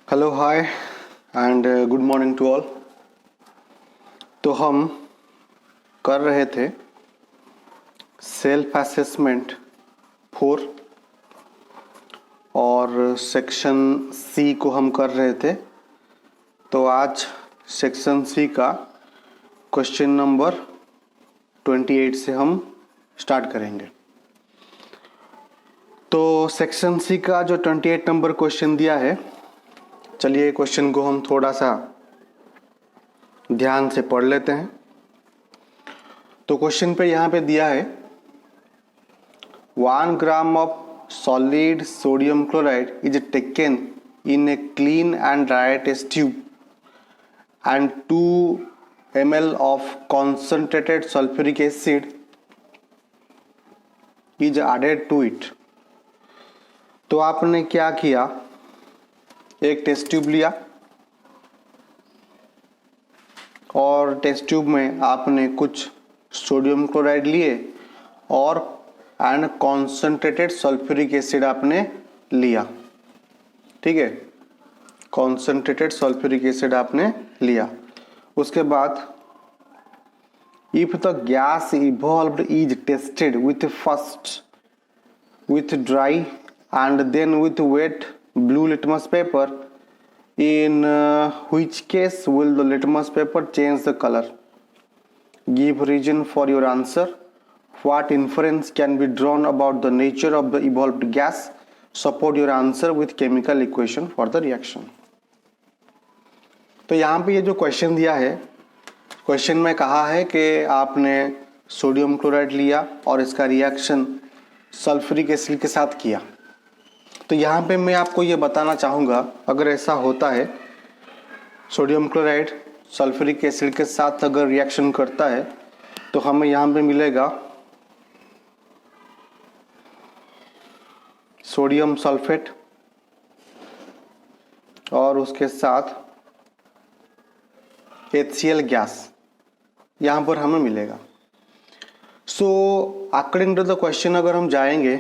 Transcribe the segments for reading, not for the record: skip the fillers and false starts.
Hello hi and good morning to all. तो हम कर रहे थे सेल्फ असेसमेंट 4 और सेक्शन सी को हम कर रहे थे। तो आज सेक्शन सी का क्वेश्चन नंबर 28 से हम स्टार्ट करेंगे। तो सेक्शन सी का जो 28 नंबर क्वेश्चन दिया है, चलिए क्वेश्चन को हम थोड़ा सा ध्यान से पढ़ लेते हैं। तो क्वेश्चन पे यहाँ पे दिया है 1 gram of solid sodium chloride is taken in a clean and dry test tube and 2 ml of concentrated sulphuric acid is added to it. तो आपने क्या किया, एक टेस्ट ट्यूब लिया और टेस्ट ट्यूब में आपने कुछ सोडियम क्लोराइड लिए और एंड कॉन्सेंट्रेटेड सल्फ्यूरिक एसिड आपने लिया। ठीक है, कॉन्सेंट्रेटेड सल्फ्यूरिक एसिड आपने लिया। उसके बाद if the gas evolved is tested with first with dry and then with wet blue litmus paper, in which case will the litmus paper change the color? Give reason for your answer. What inference can be drawn about the nature of the evolved gas? Support your answer with chemical equation for the reaction. तो यहाँ पे ये जो question दिया है, question में कहा है कि आपने सोडियम क्लोराइड लिया और इसका रिएक्शन सल्फ्यूरिक एसिड के साथ किया। तो यहाँ पे मैं आपको ये बताना चाहूँगा, अगर ऐसा होता है सोडियम क्लोराइड सल्फ्यूरिक एसिड के साथ अगर रिएक्शन करता है तो हमें यहाँ पे मिलेगा सोडियम सल्फेट और उसके साथ HCl गैस यहाँ पर हमें मिलेगा। So according to the question अगर हम जाएंगे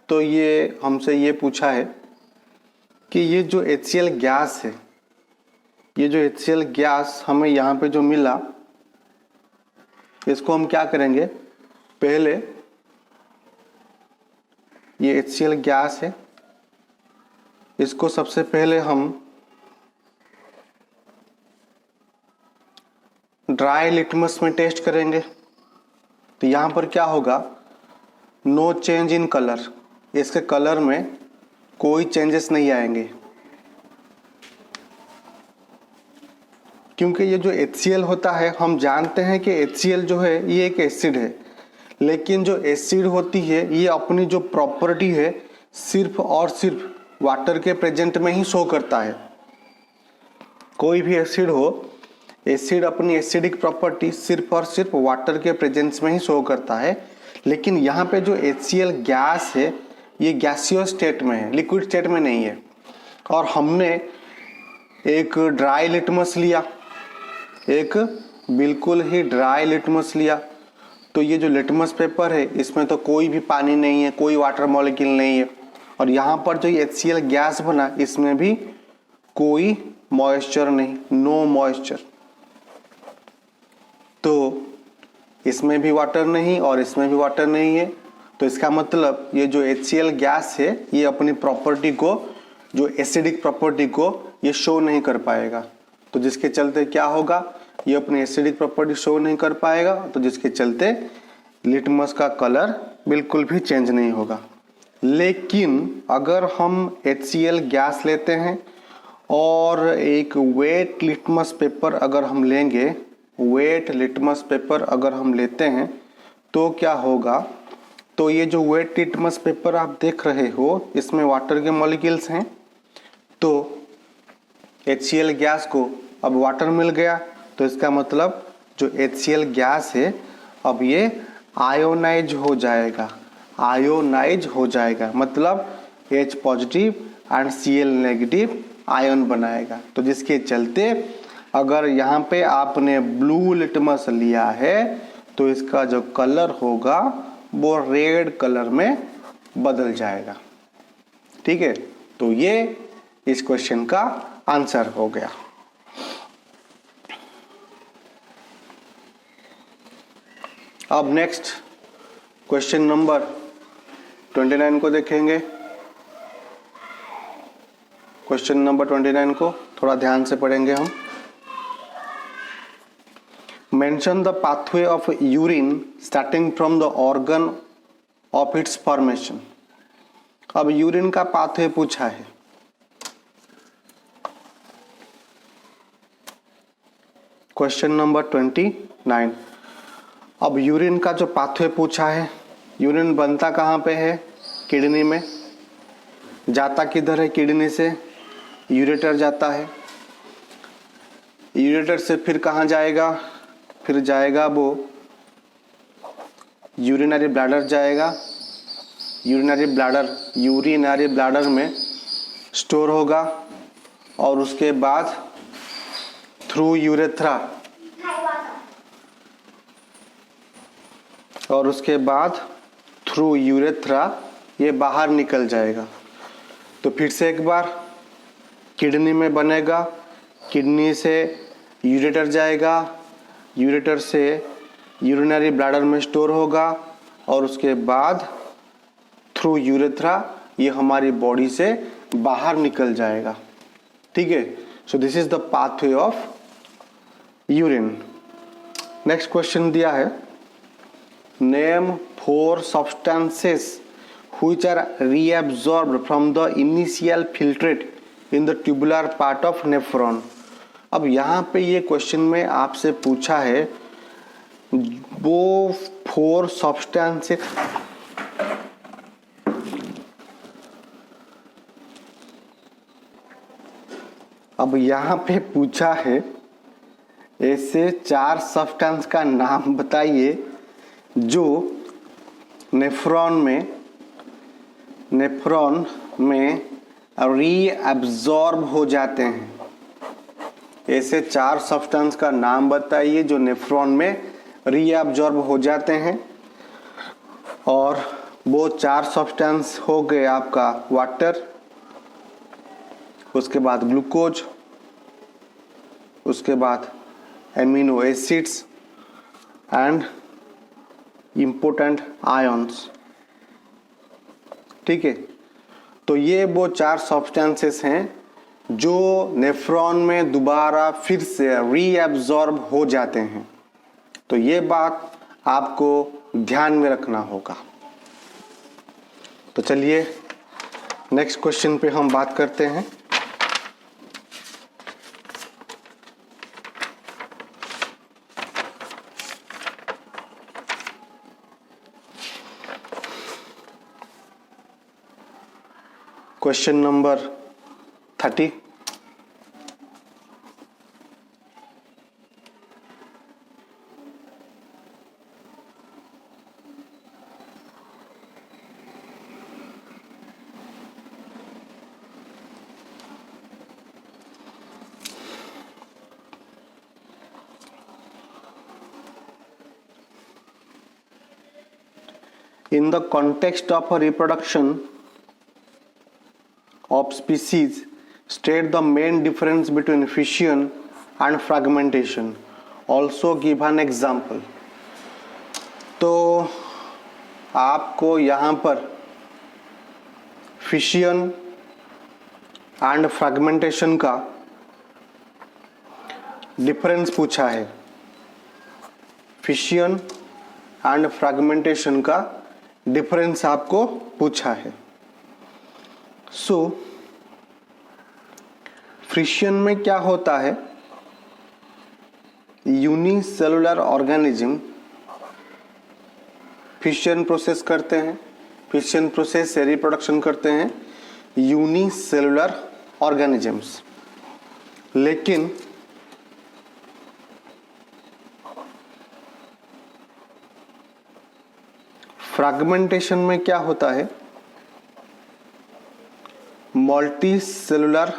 तो ये हमसे ये पूछा है कि ये जो HCl गैस है, ये जो HCl गैस हमें यहाँ पे जो मिला, इसको हम क्या करेंगे, पहले ये HCl गैस है, इसको सबसे पहले हम ड्राई लिटमस में टेस्ट करेंगे। तो यहाँ पर क्या होगा, नो चेंज इन कलर, इसके कलर में कोई चेंजेस नहीं आएंगे क्योंकि ये जो HCl होता है, हम जानते हैं कि HCl जो है ये एक एसिड है, लेकिन जो एसिड होती है ये अपनी जो प्रॉपर्टी है सिर्फ और सिर्फ वाटर के प्रेजेंट में ही शो करता है। कोई भी एसिड हो, एसिड अपनी एसिडिक प्रॉपर्टी सिर्फ और सिर्फ वाटर के प्रेजेंस में ही शो करता है। लेकिन यहाँ पे जो HCl गैस है ये गैसियस स्टेट में है, लिक्विड स्टेट में नहीं है। और हमने एक ड्राई लिटमस लिया, एक बिल्कुल ही ड्राई लिटमस लिया। तो ये जो लिटमस पेपर है इसमें तो कोई भी पानी नहीं है, कोई वाटर मॉलिक्यूल नहीं है। और यहाँ पर जो HCl गैस बना इसमें भी कोई मॉइस्चर नहीं, नो मॉइस्चर। तो इसमें भी वाटर नहीं और इसमें भी वाटर नहीं है। तो इसका मतलब ये जो HCl गैस है ये अपनी प्रॉपर्टी को, जो एसिडिक प्रॉपर्टी को ये शो नहीं कर पाएगा। तो जिसके चलते क्या होगा, ये अपनी एसिडिक प्रॉपर्टी शो नहीं कर पाएगा, तो जिसके चलते लिटमस का कलर बिल्कुल भी चेंज नहीं होगा। लेकिन अगर हम HCl गैस लेते हैं और एक वेट लिटमस पेपर अगर हम लेंगे, वेट लिटमस पेपर अगर हम लेते हैं तो क्या होगा, तो ये जो वेट लिटमस पेपर आप देख रहे हो इसमें वाटर के मॉलिक्यूल्स हैं। तो HCl गैस को अब वाटर मिल गया, तो इसका मतलब जो HCl गैस है अब ये आयोनाइज हो जाएगा, आयोनाइज हो जाएगा, मतलब H positive and Cl negative ion बनाएगा। तो जिसके चलते अगर यहाँ पे आपने ब्लू लिटमस लिया है तो इसका जो कलर होगा वो रेड कलर में बदल जाएगा। ठीक है, तो ये इस क्वेश्चन का आंसर हो गया। अब नेक्स्ट क्वेश्चन नंबर 29 को देखेंगे। क्वेश्चन नंबर 29 को थोड़ा ध्यान से पढ़ेंगे हम। Mention the pathway of urine starting from the organ of its formation. अब यूरिन का पाथवे पूछा है। Question number 29। अब यूरिन का जो पाथवे पूछा है, यूरिन बनता कहाँ पे है? किडनी में। जाता किधर है? किडनी से यूरेटर जाता है। यूरेटर से फिर कहाँ जाएगा? फिर जाएगा वो यूरिनरी ब्लैडर जाएगा। यूरिनरी ब्लैडर में स्टोर होगा और उसके बाद थ्रू यूरेथ्रा ये बाहर निकल जाएगा। तो फिर से एक बार किडनी में बनेगा, किडनी से यूरेटर जाएगा, यूरेटर से यूरिनरी ब्लैडर में स्टोर होगा और उसके बाद थ्रू यूरेथ्रा ये हमारी बॉडी से बाहर निकल जाएगा। ठीक है, so this is the pathway of urine. Next question दिया है, name 4 substances which are reabsorbed from the initial filtrate in the tubular part of nephron। अब यहाँ पे ये क्वेश्चन में आपसे पूछा है वो 4 substances। अब यहाँ पे पूछा है ऐसे 4 सब्सटेंस का नाम बताइए जो नेफ्रॉन में रीअब्जॉर्ब हो जाते हैं। ऐसे 4 सब्सटेंस का नाम बताइए जो नेफ्रॉन में रीअब्जॉर्ब हो जाते हैं। और वो 4 सब्सटेंस हो गए आपका वाटर, उसके बाद ग्लूकोज, उसके बाद amino acids and important ions. ठीक है, तो ये वो 4 सब्सटेंसेस हैं जो नेफ्रॉन में दोबारा फिर से रीअब्जॉर्ब हो जाते हैं। तो ये बात आपको ध्यान में रखना होगा। तो चलिए नेक्स्ट क्वेश्चन पे हम बात करते हैं। Question number 30। In the context of a reproduction of species, state the main difference between fission and fragmentation. Also give an example. तो आपको यहाँ पर फिशियन एंड फ्रैगमेंटेशन का डिफरेंस पूछा है। फिशियन एंड फ्रैगमेंटेशन का डिफरेंस आपको पूछा है। सो फिशियन में क्या होता है, यूनिसेलुलर ऑर्गेनिज्म फिशियन प्रोसेस करते हैं, फिशियन प्रोसेस से रिप्रोडक्शन करते हैं यूनिसेलुलर ऑर्गेनिजम्स। लेकिन फ्रैगमेंटेशन में क्या होता है, मल्टी सेलुलर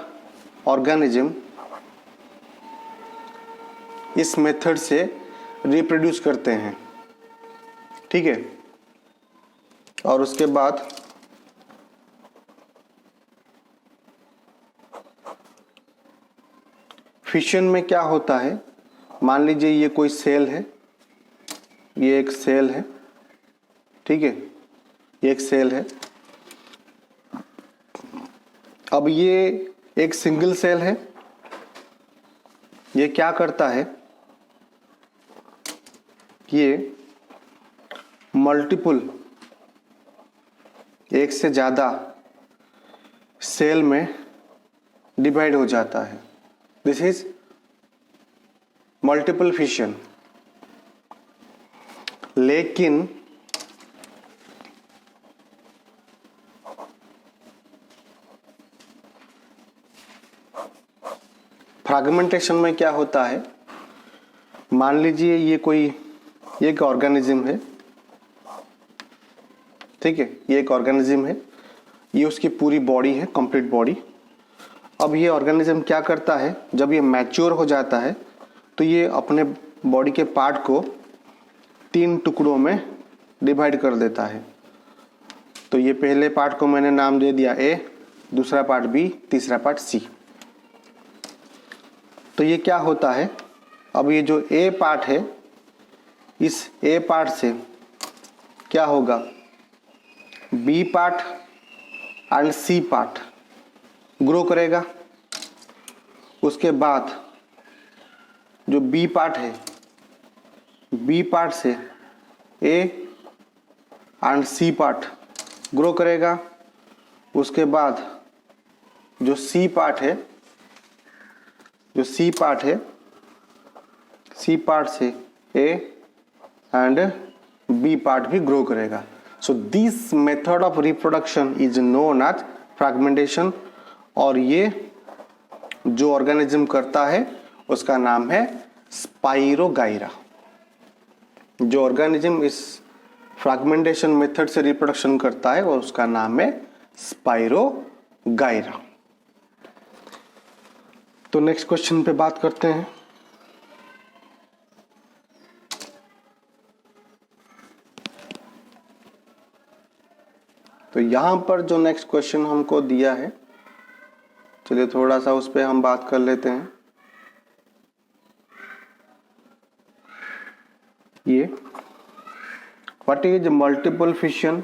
ऑर्गेनिज्म इस मेथड से रिप्रोड्यूस करते हैं। ठीक है, और उसके बाद फिशन में क्या होता है, मान लीजिए ये कोई सेल है, ये एक सेल है, ठीक है, ये एक सेल है। अब ये एक सिंगल सेल है, ये क्या करता है, ये मल्टीपल, एक से ज़्यादा सेल में डिवाइड हो जाता है। This is multiple fission. लेकिन फ्रैगमेंटेशन में क्या होता है, मान लीजिए ये कोई एक ऑर्गेनिज्म है, ठीक है, ये एक ऑर्गेनिज्म है, ये उसकी पूरी बॉडी है, कंप्लीट बॉडी। अब ये ऑर्गेनिज्म क्या करता है, जब ये मैच्योर हो जाता है तो ये अपने बॉडी के पार्ट को 3 टुकड़ों में डिवाइड कर देता है। तो ये पहले पार्ट को मैंने नाम दे दिया ए, दूसरा पार्ट बी, तीसरा पार्ट सी। तो ये क्या होता है, अब ये जो ए पार्ट है, इस ए पार्ट से क्या होगा, B part and C part grow करेगा। उसके बाद जो बी पार्ट है, बी पार्ट से A and C part grow करेगा। उसके बाद जो सी पार्ट है, जो सी पार्ट है, सी पार्ट से ए एंड बी पार्ट भी ग्रो करेगा। So this method of reproduction is known as fragmentation. और ये जो ऑर्गेनिज्म करता है उसका नाम है स्पाइरोगाइरा। जो ऑर्गेनिज्म इस फ्रैगमेंटेशन मेथड से रिप्रोडक्शन करता है और उसका नाम है स्पाइरोगाइरा। तो नेक्स्ट क्वेश्चन पे बात करते हैं। तो यहां पर जो नेक्स्ट क्वेश्चन हमको दिया है, चलिए थोड़ा सा उस पर हम बात कर लेते हैं। ये what is multiple fission,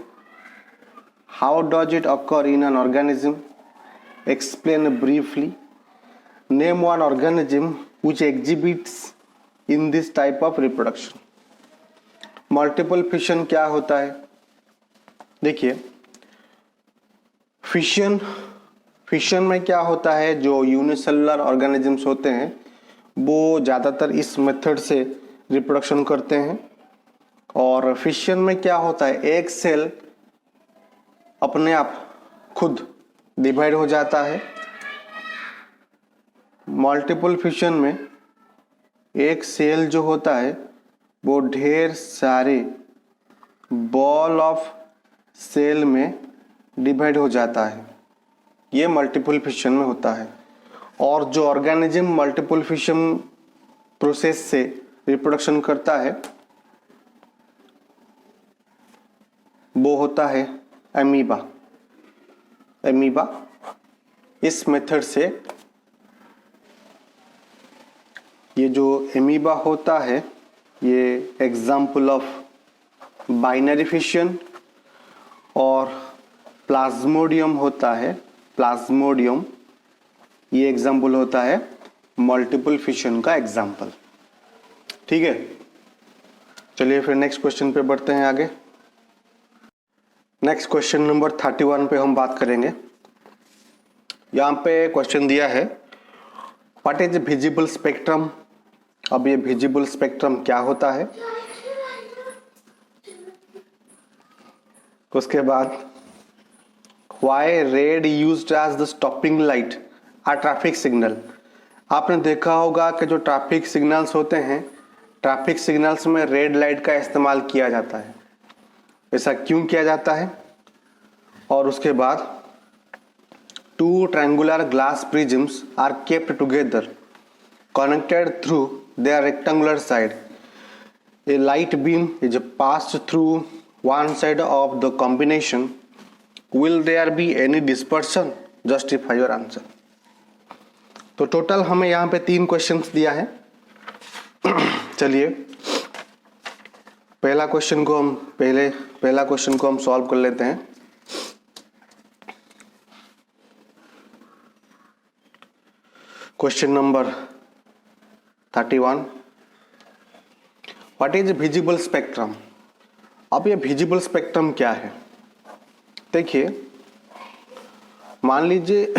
how does it occur in an organism, explain briefly, name one organism which exhibits in this type of reproduction। Multiple fission क्या होता है, देखिए फिशन में क्या होता है, जो यूनिसेलुलर ऑर्गेनिजम्स होते हैं वो ज़्यादातर इस मेथड से रिप्रोडक्शन करते हैं। और फिशन में क्या होता है, एक सेल अपने आप खुद डिवाइड हो जाता है। मल्टीपल फिशन में एक सेल जो होता है वो ढेर सारे बॉल ऑफ सेल में डिवाइड हो जाता है, ये मल्टीपल फिशन में होता है। और जो ऑर्गेनिज्म मल्टीपल फिशन प्रोसेस से रिप्रोडक्शन करता है वो होता है एमीबा। एमीबा इस मेथड से, ये जो एमीबा होता है ये एग्जाम्पल ऑफ बाइनरी फिशन। और प्लाज्मोडियम होता है, प्लाज्मोडियम ये एग्जाम्पल होता है मल्टीपल फिशन का एग्जाम्पल। ठीक है, चलिए फिर नेक्स्ट क्वेश्चन पे बढ़ते हैं आगे। नेक्स्ट क्वेश्चन नंबर 31 पे हम बात करेंगे। यहाँ पे क्वेश्चन दिया है व्हाट इज विजिबल स्पेक्ट्रम। अब ये विजिबल स्पेक्ट्रम क्या होता है, उसके बाद why red used as the stopping light at traffic signal. आपने देखा होगा कि जो ट्रैफिक सिग्नल्स होते हैं, ट्रैफिक सिग्नल्स में रेड लाइट का इस्तेमाल किया जाता है। ऐसा क्यों किया जाता है। और उसके बाद 2 triangular glass prisms are kept together connected through their rectangular side. A light beam is passed through one side of the combination. Will there be any dispersion? Justify your answer. तो टोटल हमें यहाँ पे 3 questions दिया है। चलिए पहला question को हम सॉल्व कर लेते हैं। Question number 31, what is visible spectrum. अब ये विजिबल स्पेक्ट्रम क्या है? देखिए, मान लीजिए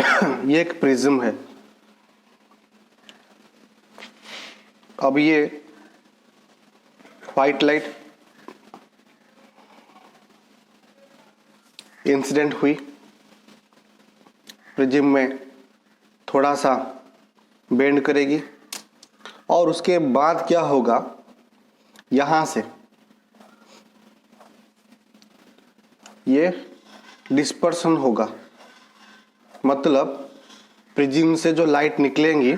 ये एक प्रिज्म है। अब ये व्हाइट लाइट इंसिडेंट हुई, प्रिज्म में थोड़ा सा बेंड करेगी और उसके बाद क्या होगा, यहां से ये डिस्पर्सन होगा, मतलब प्रिज्म से जो लाइट निकलेंगी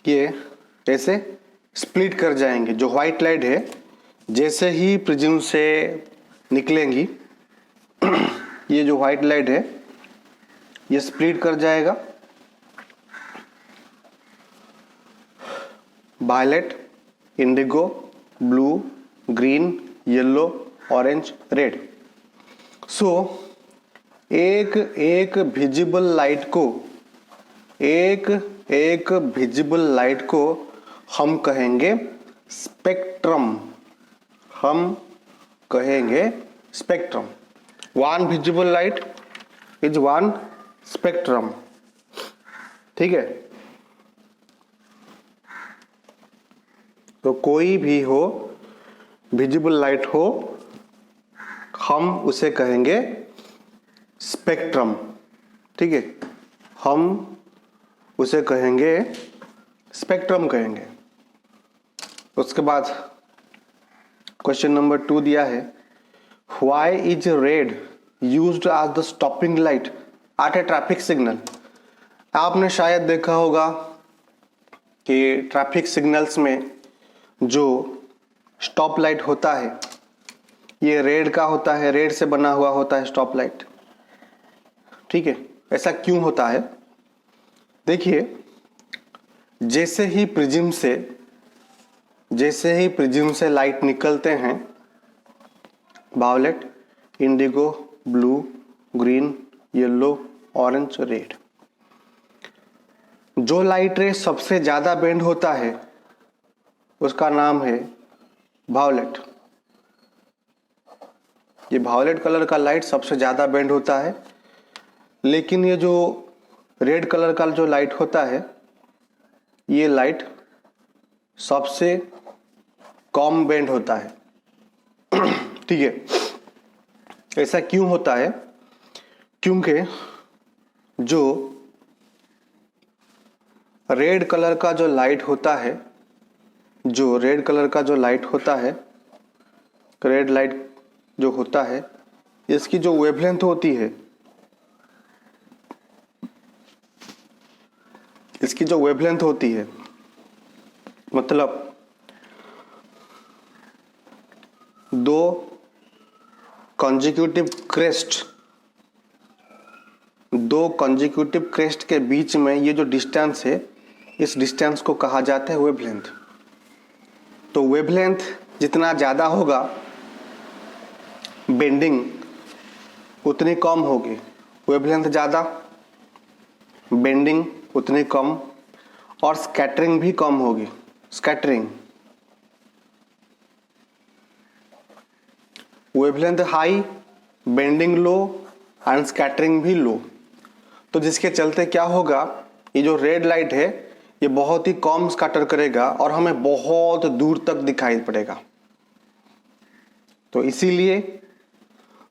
ये ऐसे स्प्लिट कर जाएंगे। जो व्हाइट लाइट है जैसे ही प्रिज्म से निकलेंगी ये जो व्हाइट लाइट है ये स्प्लिट कर जाएगा। Violet, indigo, blue, green, yellow, orange, red. So एक विजिबल लाइट को हम कहेंगे spectrum. One visible light is one spectrum. ठीक है, तो कोई भी हो, विजिबल लाइट हो, हम उसे कहेंगे स्पेक्ट्रम। ठीक है, हम उसे कहेंगे स्पेक्ट्रम कहेंगे। उसके बाद क्वेश्चन नंबर 2 दिया है, why is red used as the stopping light at a traffic signal. आपने शायद देखा होगा कि ट्रैफिक सिग्नल्स में जो स्टॉप लाइट होता है ये रेड का होता है, रेड से बना हुआ होता है स्टॉप लाइट। ठीक है, ऐसा क्यों होता है? देखिए, जैसे ही प्रिज्म से लाइट निकलते हैं, violet, indigo, blue, green, yellow, orange, red, जो लाइट रे सबसे ज्यादा बेंड होता है उसका नाम है वायलेट। ये वायलेट कलर का लाइट सबसे ज्यादा बेंड होता है, लेकिन ये जो रेड कलर का जो लाइट होता है ये लाइट सबसे कम बेंड होता है। ठीक है, ऐसा क्यों होता है? क्योंकि जो रेड कलर का जो लाइट होता है, रेड लाइट जो होता है, इसकी जो वेवलेंथ होती है, मतलब दो कंजिक्यूटिव क्रेस्ट के बीच में ये जो डिस्टेंस है, इस डिस्टेंस को कहा जाता है वेवलेंथ। तो वेवलेंथ जितना ज़्यादा होगा, बेंडिंग उतनी कम होगी। वेवलेंथ ज़्यादा, बेंडिंग उतनी कम, और स्कैटरिंग भी कम होगी। Wavelength high, bending low and scattering भी लो। तो जिसके चलते क्या होगा, ये जो रेड लाइट है ये बहुत ही कम स्कैटर करेगा और हमें बहुत दूर तक दिखाई पड़ेगा। तो इसीलिए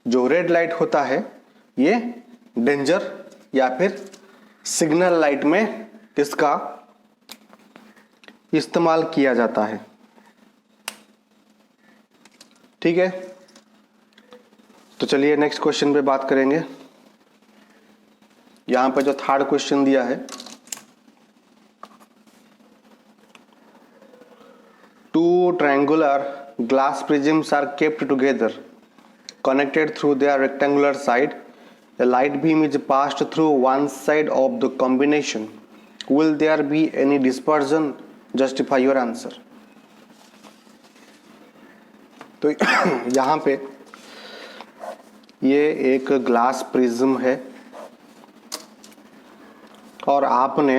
जो रेड लाइट होता है ये डेंजर या फिर सिग्नल लाइट में इसका इस्तेमाल किया जाता है। ठीक है, तो चलिए नेक्स्ट क्वेश्चन पे बात करेंगे। यहां पे जो थर्ड क्वेश्चन दिया है, two triangular glass prisms are kept together, connected through their rectangular side. A light beam is passed through one side of the combination Will there be any dispersion? Justify your answer. तो यहाँ पे ये एक glass prism है और आपने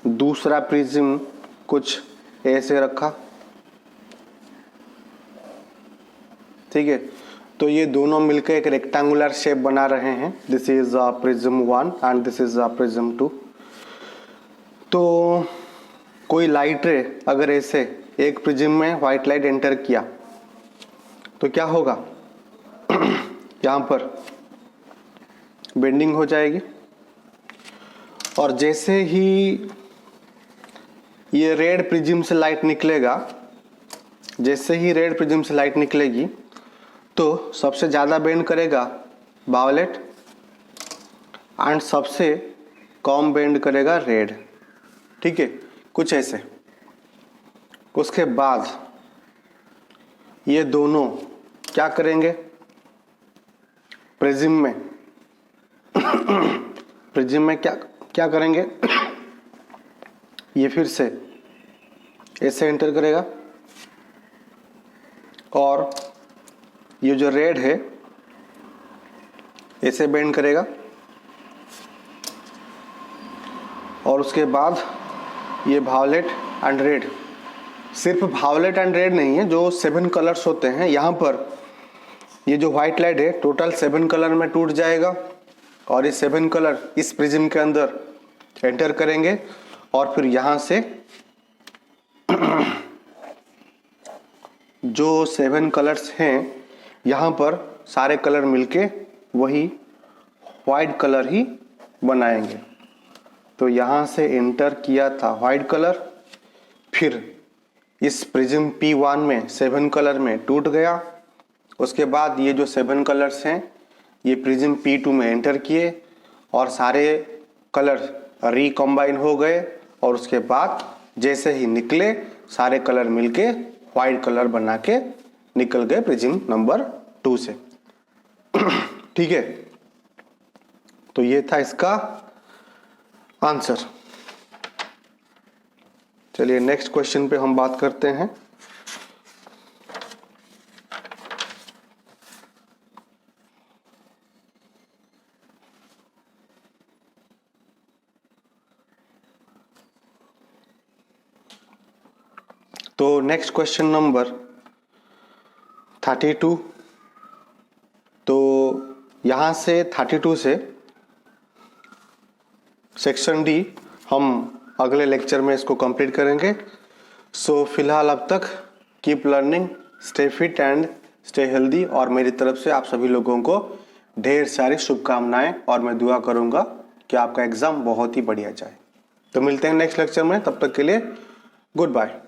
दूसरा prism कुछ ऐसे रखा, ठीक है। तो ये दोनों मिलकर एक रेक्टेंगुलर शेप बना रहे हैं। This is prism 1 and this is prism 2। तो कोई लाइट रे अगर ऐसे एक प्रिज्म में व्हाइट लाइट एंटर किया तो क्या होगा? यहाँ पर बेंडिंग हो जाएगी और जैसे ही ये रेड प्रिज्म से लाइट निकलेगा, जैसे ही रेड प्रिज्म से लाइट निकलेगी तो सबसे ज़्यादा बेंड करेगा वायलेट एंड सबसे कम बेंड करेगा रेड, ठीक है, कुछ ऐसे। उसके बाद ये दोनों क्या करेंगे? प्रिज्म में क्या करेंगे? ये फिर से ऐसे एंटर करेगा और ये जो रेड है ऐसे बेंड करेगा और उसके बाद ये वायलेट एंड रेड, सिर्फ वायलेट एंड रेड नहीं है, जो 7 कलर्स होते हैं यहाँ पर, ये जो व्हाइट लाइट है टोटल 7 कलर में टूट जाएगा और ये 7 कलर इस प्रिज्म के अंदर एंटर करेंगे और फिर यहाँ से जो 7 कलर्स हैं यहाँ पर सारे कलर मिलके वही वाइट कलर ही बनाएंगे। तो यहाँ से एंटर किया था वाइट कलर, फिर इस प्रिज्म P1 में 7 कलर में टूट गया। उसके बाद ये जो 7 कलर्स हैं ये प्रिज्म P2 में एंटर किए और सारे कलर रिकम्बाइन हो गए और उसके बाद जैसे ही निकले सारे कलर मिलके वाइट कलर बना के निकल गए प्रिज्म नंबर 2 से, ठीक है। तो ये था इसका आंसर। चलिए नेक्स्ट क्वेश्चन पे हम बात करते हैं। तो नेक्स्ट क्वेश्चन नंबर 32। तो यहाँ से 32 से सेक्शन डी हम अगले लेक्चर में इसको कंप्लीट करेंगे। सो फिलहाल अब तक keep learning, stay fit and stay healthy, और मेरी तरफ से आप सभी लोगों को ढेर सारी शुभकामनाएं और मैं दुआ करूंगा कि आपका एग्जाम बहुत ही बढ़िया जाए। तो मिलते हैं नेक्स्ट लेक्चर में, तब तक के लिए गुड बाय।